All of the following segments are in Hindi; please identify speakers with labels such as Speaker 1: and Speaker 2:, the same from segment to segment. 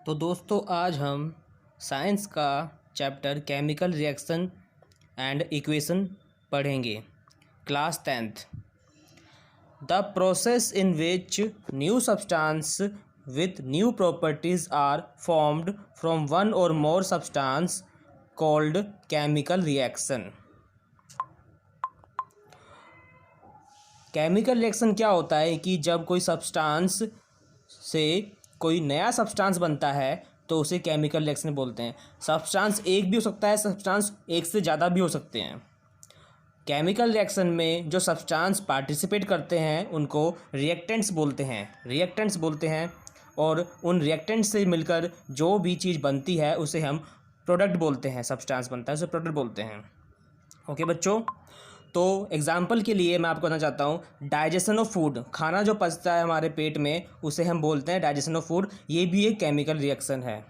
Speaker 1: तो दोस्तों आज हम साइंस का chapter chemical reaction and equation पढ़ेंगे। Class 10th। The process in which new substance with new properties are formed from one or more substance called chemical reaction। Chemical reaction क्या होता है कि जब कोई सब्सटेंस से कोई नया सब्सटेंस बनता है तो उसे केमिकल रिएक्शन बोलते हैं। सब्सटेंस एक भी हो सकता है, सब्सटेंस एक से ज़्यादा भी हो सकते हैं। केमिकल रिएक्शन में जो सब्सटेंस पार्टिसिपेट करते हैं उनको रिएक्टेंट्स बोलते हैं और उन रिएक्टेंट्स से मिलकर जो भी चीज़ बनती है उसे हम प्रोडक्ट बोलते हैं। सब्सटेंस बनता है उसे प्रोडक्ट बोलते हैं। ओके बच्चों, तो एग्जाम्पल के लिए मैं आपको बताना चाहता हूँ डाइजेशन ऑफ फूड, खाना जो पचता है हमारे पेट में उसे हम बोलते हैं डाइजेशन ऑफ फूड। ये भी एक केमिकल रिएक्शन है।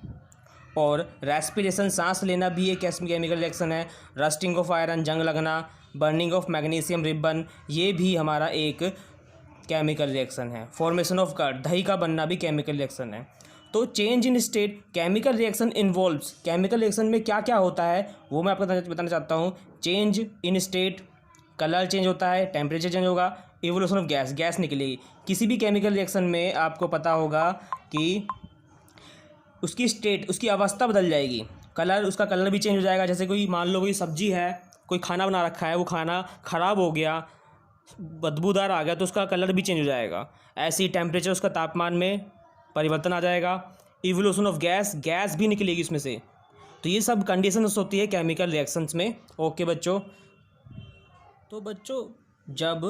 Speaker 1: और रेस्पिरेशन, सांस लेना भी एक केमिकल रिएक्शन है। रस्टिंग ऑफ आयरन, जंग लगना, बर्निंग ऑफ मैग्नीशियम रिबन, ये भी हमारा एक केमिकल रिएक्शन है। फॉर्मेशन ऑफ कर्ड, दही का बनना भी केमिकल रिएक्शन है। तो change in state, chemical reaction involves, chemical reaction में क्या क्या होता है वो मैं आपको बताना चाहता हूँ। Change in state, colour change होता है, टेम्परेचर चेंज होगा, इवोल्यूशन ऑफ गैस, गैस निकलेगी। किसी भी केमिकल रिएक्शन में आपको पता होगा कि उसकी स्टेट, उसकी अवस्था बदल जाएगी। कलर, उसका कलर भी चेंज हो जाएगा। जैसे कोई मान लो कोई सब्जी है, कोई खाना बना रखा है, वो खाना ख़राब हो गया, बदबूदार आ गया तो उसका कलर भी चेंज हो जाएगा। ऐसे ही टेम्परेचर, उसका तापमान में परिवर्तन आ जाएगा। इवोल्यूशन ऑफ गैस, गैस भी निकलेगी इसमें से। तो ये सब कंडीशंस होती है केमिकल रिएक्शंस में। ओके बच्चों, तो बच्चों जब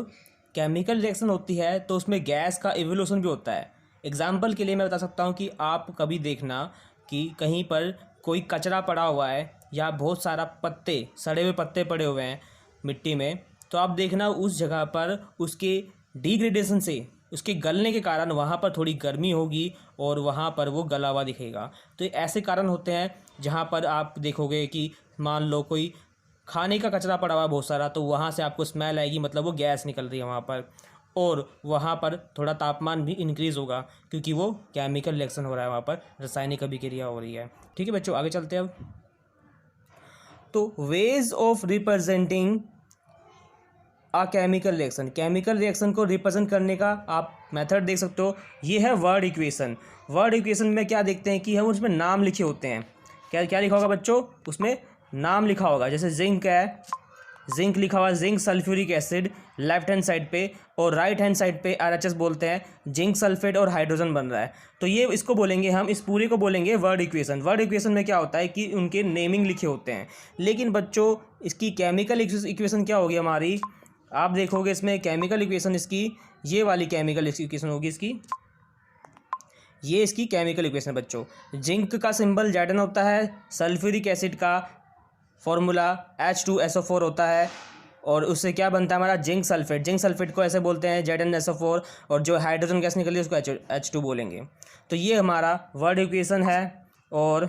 Speaker 1: केमिकल रिएक्शन होती है तो उसमें गैस का इवोल्यूशन भी होता है। एग्जाम्पल के लिए मैं बता सकता हूँ कि आप कभी देखना कि कहीं पर कोई कचरा पड़ा हुआ है या बहुत सारा पत्ते, सड़े हुए पत्ते पड़े हुए हैं मिट्टी में, तो आप देखना उस जगह पर उसके डिग्रेडेशन से, उसके गलने के कारण वहाँ पर थोड़ी गर्मी होगी और वहाँ पर वो गला हुआ दिखेगा। तो ऐसे कारण होते हैं जहाँ पर आप देखोगे कि मान लो कोई खाने का कचरा पड़ा हुआ बहुत सारा, तो वहाँ से आपको स्मेल आएगी, मतलब वो गैस निकल रही है वहाँ पर। और वहाँ पर थोड़ा तापमान भी इंक्रीज़ होगा क्योंकि वो केमिकल रिएक्शन हो रहा है, वहाँ पर रासायनिक अभिक्रिया हो रही है। ठीक है बच्चों, आगे चलते हैं अब। तो ways of representing a chemical reaction, chemical reaction को रिप्रेजेंट करने का आप मेथड देख सकते हो। ये है वर्ड इक्वेशन। वर्ड इक्वेशन में क्या देखते हैं कि हम उसमें नाम लिखे होते हैं। क्या क्या लिखा होगा बच्चों? उसमें नाम लिखा होगा। जैसे जिंक है, जिंक लिखा हुआ, zinc sulphuric acid left hand side पे, और राइट हैंड साइड पे आरएचएस बोलते हैं। जिंक सल्फेट और हाइड्रोजन बन रहा है, तो ये इसको बोलेंगे हम, इस पूरे को बोलेंगे वर्ड इक्वेशन। वर्ड इक्वेशन में क्या होता है कि उनके नेमिंग लिखे होते हैं। लेकिन बच्चों इसकी केमिकल इक्वेशन क्या होगी हमारी, आप देखोगे इसमें केमिकल इक्वेशन इसकी ये वाली केमिकल इक्वेशन होगी इसकी, ये इसकी केमिकल इक्वेशन बच्चों। जिंक का सिंबल Zn होता है, सल्फ्यूरिक एसिड का फॉर्मूला H2SO4 होता है, और उससे क्या बनता है हमारा जिंक सल्फेट। जिंक सल्फेट को ऐसे बोलते हैं ZnSO4, और जो हाइड्रोजन गैस निकली है उसको H2 बोलेंगे। तो ये हमारा वर्ड इक्वेशन है। और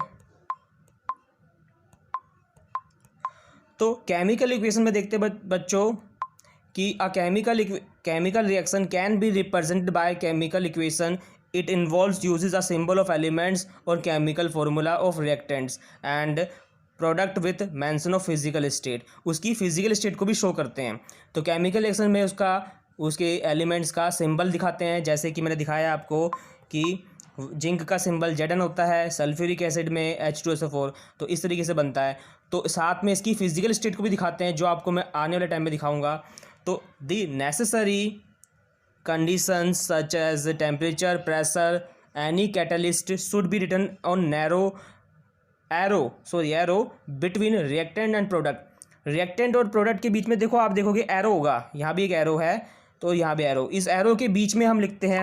Speaker 1: तो केमिकल इक्वेशन में देखते बच्चों कि a chemical reaction can be represented by chemical equation. It involves uses a symbol of elements और chemical formula of reactants and product with mention of physical state. उसकी फिजिकल स्टेट को भी शो करते हैं। तो केमिकल रिएक्शन में उसके एलिमेंट्स का सिंबल दिखाते हैं, जैसे कि मैंने दिखाया आपको कि जिंक का सिंबल Zn होता है, सल्फ्यूरिक एसिड में H2SO4, तो इस तरीके से बनता है। तो साथ में इसकी फिजिकल स्टेट को भी दिखाते हैं, जो आपको मैं आने वाले टाइम में दिखाऊंगा। तो the necessary conditions such as temperature, pressure, any catalyst should be written on arrow between reactant and product. Reactant और प्रोडक्ट के बीच में देखो, आप देखोगे एरो होगा, यहाँ भी एक एरो है, तो यहाँ भी एरो। इस एरो के बीच में हम लिखते हैं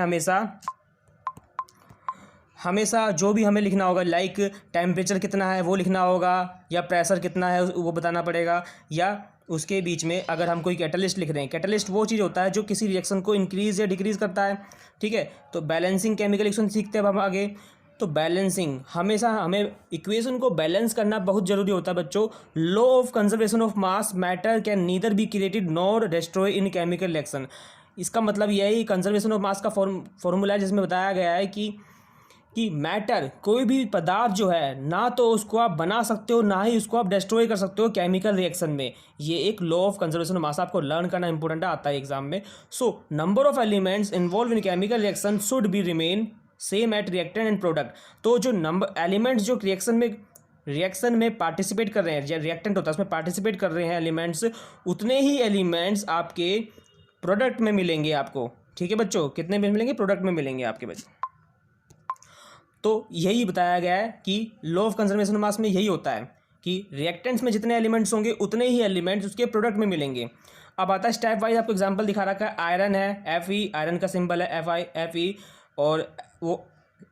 Speaker 1: हमेशा जो भी हमें लिखना होगा, लाइक टेम्परेचर कितना है वो लिखना होगा, या प्रेशर कितना है वो बताना पड़ेगा, या उसके बीच में अगर हम कोई कैटलिस्ट लिख रहे हैं, कैटलिस्ट वो चीज़ होता है जो किसी रिएक्शन को इंक्रीज़ या डिक्रीज़ करता है। ठीक है, तो बैलेंसिंग केमिकल रिएक्शन सीखते हैं अब हम आगे। तो बैलेंसिंग, हमेशा हमें इक्वेशन को बैलेंस करना बहुत ज़रूरी होता है बच्चों। Law of conservation of mass, matter can neither be created nor destroy in chemical reaction. इसका मतलब यह है कंजर्वेशन ऑफ मास का फॉर्मूला है, जिसमें बताया गया है कि कि मैटर कोई भी पदार्थ जो है ना तो उसको आप बना सकते हो ना ही उसको आप डिस्ट्रॉय कर सकते हो केमिकल रिएक्शन में। ये एक law of conservation of mass आपको लर्न करना इंपॉर्टेंट आता है एग्जाम में। So number of elements involve in chemical reaction should be remain same at reactant and product. तो जो नंबर एलिमेंट्स जो रिएक्शन में पार्टिसिपेट कर रहे हैं, रिएक्टेंट होता है उसमें पार्टिसिपेट कर रहे हैं एलिमेंट्स, उतने ही एलिमेंट्स आपके प्रोडक्ट में मिलेंगे आपको। ठीक है बच्चों, कितने में मिलेंगे? प्रोडक्ट में मिलेंगे आपके बच्चे। तो यही बताया गया है कि लॉ ऑफ कंजर्वेशन ऑफ मास में यही होता है कि रिएक्टेंट्स में जितने एलिमेंट्स होंगे उतने ही एलिमेंट्स उसके प्रोडक्ट में मिलेंगे। अब आता है स्टेप वाइज, आपको एग्जांपल दिखा रखा है। आयरन है Fe, आयरन का सिंबल है Fe, और वो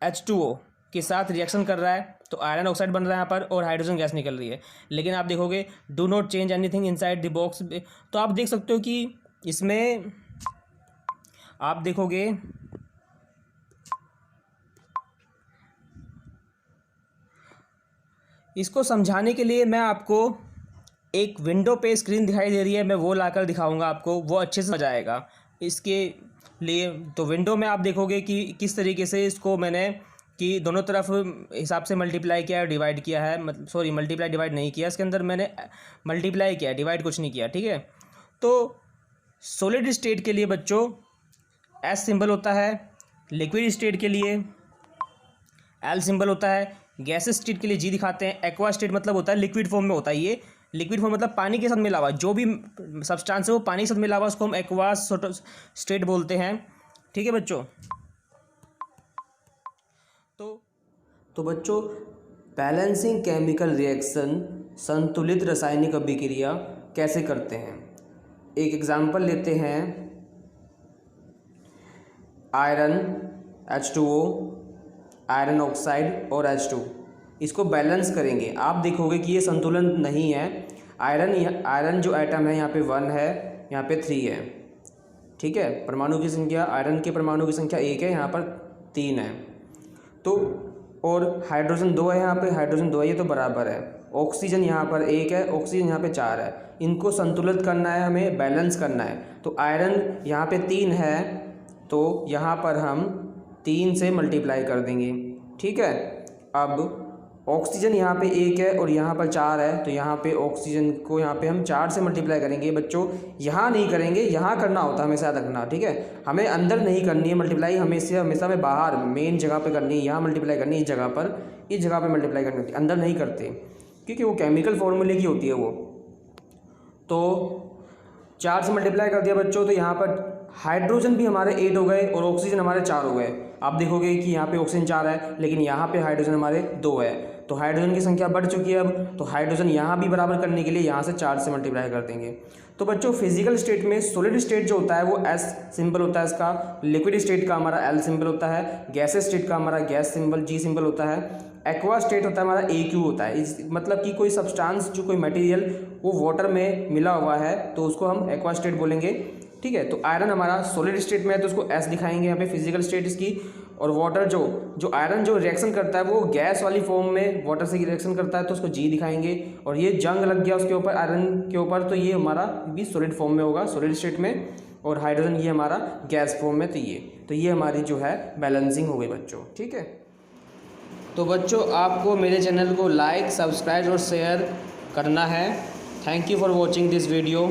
Speaker 1: H2O के साथ रिएक्शन कर रहा है तो आयरन ऑक्साइड बन रहा है यहाँ पर और हाइड्रोजन गैस निकल रही है। लेकिन आप देखोगे do not change anything inside the box. तो आप देख सकते हो कि इसमें आप देखोगे इसको समझाने के लिए मैं आपको एक विंडो पे स्क्रीन दिखाई दे रही है, मैं वो लाकर दिखाऊंगा आपको, वो अच्छे से समझ आएगा इसके लिए। तो विंडो में आप देखोगे कि किस तरीके से इसको मैंने कि दोनों तरफ हिसाब से मल्टीप्लाई किया है, डिवाइड किया है, मतलब सॉरी मल्टीप्लाई डिवाइड नहीं किया, इसके अंदर मैंने मल्टीप्लाई किया है, डिवाइड कुछ नहीं किया। ठीक है, तो सॉलिड स्टेट के लिए बच्चों एस सिंबल होता है, लिक्विड स्टेट के लिए एल सिंबल होता है, गैस स्टेट के लिए जी दिखाते हैं, एक्वा स्टेट मतलब होता है लिक्विड फॉर्म में होता है। ये लिक्विड फॉर्म मतलब पानी के साथ मिला हुआ, जो भी सब्सटेंस है वो पानी के साथ मिला हुआ उसको हम एक्वा स्टेट बोलते हैं। ठीक है बच्चों, तो बच्चों बैलेंसिंग केमिकल रिएक्शन संतुलित रासायनिक अभिक्रिया कैसे करते हैं, एक एग्जांपल लेते हैं। आयरन H2O, आयरन ऑक्साइड और H2, इसको बैलेंस करेंगे। आप देखोगे कि ये संतुलन नहीं है। आयरन जो एटम है यहाँ पे 1 है, यहाँ पे 3 है। ठीक है, परमाणु की संख्या, आयरन के परमाणु की संख्या 1 है, यहाँ पर 3 है। तो और हाइड्रोजन 2 है, यहाँ पे हाइड्रोजन 2 है, ये तो बराबर है। ऑक्सीजन यहाँ पर 1 है, ऑक्सीजन यहाँ पे 4 है। इनको संतुलित करना है, हमें बैलेंस करना है। तो आयरन यहाँ पे 3 है तो यहाँ पर हम 3 से मल्टीप्लाई कर देंगे। ठीक है, अब ऑक्सीजन यहाँ पे 1 है और यहाँ पर 4 है तो यहाँ पे ऑक्सीजन को यहाँ पे हम 4 से मल्टीप्लाई करेंगे। बच्चों यहाँ नहीं करेंगे, यहाँ करना होता है, हमेशा रखना। ठीक है, हमें अंदर नहीं करनी है मल्टीप्लाई, हमेशा हमें बाहर मेन जगह पे करनी है। यहाँ मल्टीप्लाई करनी है इस जगह पर मल्टीप्लाई करनी होती है, अंदर नहीं करते क्योंकि वो केमिकल फॉर्मूले की होती है वो। तो 4 से मल्टीप्लाई कर दिया बच्चों, तो यहाँ पर हाइड्रोजन भी हमारे 8 हो गए और ऑक्सीजन हमारे 4 हो गए। आप देखोगे कि यहाँ पे ऑक्सीजन 4 है लेकिन यहाँ पे हाइड्रोजन हमारे 2 है, तो हाइड्रोजन की संख्या बढ़ चुकी है अब। तो हाइड्रोजन यहाँ भी बराबर करने के लिए यहाँ से 4 से मल्टीप्लाई कर देंगे। तो बच्चों फिजिकल स्टेट में सॉलिड स्टेट जो होता है वो एस सिंबल होता है इसका, लिक्विड स्टेट का हमारा एल सिंबल होता है, गैसेस स्टेट का हमारा गैस सिंबल जी सिंबल होता है, एक्वा स्टेट होता है हमारा AQ होता है। इस मतलब कि कोई सब्सटेंस जो कोई मटेरियल वो वाटर में मिला हुआ है तो उसको हम एक्वा स्टेट बोलेंगे। ठीक है, तो आयरन हमारा सॉलिड स्टेट में है तो उसको S दिखाएंगे यहाँ पे फिजिकल स्टेट इसकी। और वाटर जो आयरन जो रिएक्शन करता है वो गैस वाली फॉर्म में वाटर से रिएक्शन करता है तो उसको G दिखाएंगे। और ये जंग लग गया उसके ऊपर, आयरन के ऊपर, तो ये हमारा भी सॉलिड फॉर्म में होगा, सॉलिड स्टेट में। और हाइड्रोजन ये हमारा गैस फॉर्म में। तो ये हमारी जो है बैलेंसिंग हो गई बच्चों। ठीक है, तो बच्चों आपको मेरे चैनल को लाइक, सब्सक्राइब और शेयर करना है। Thank you for watching this video.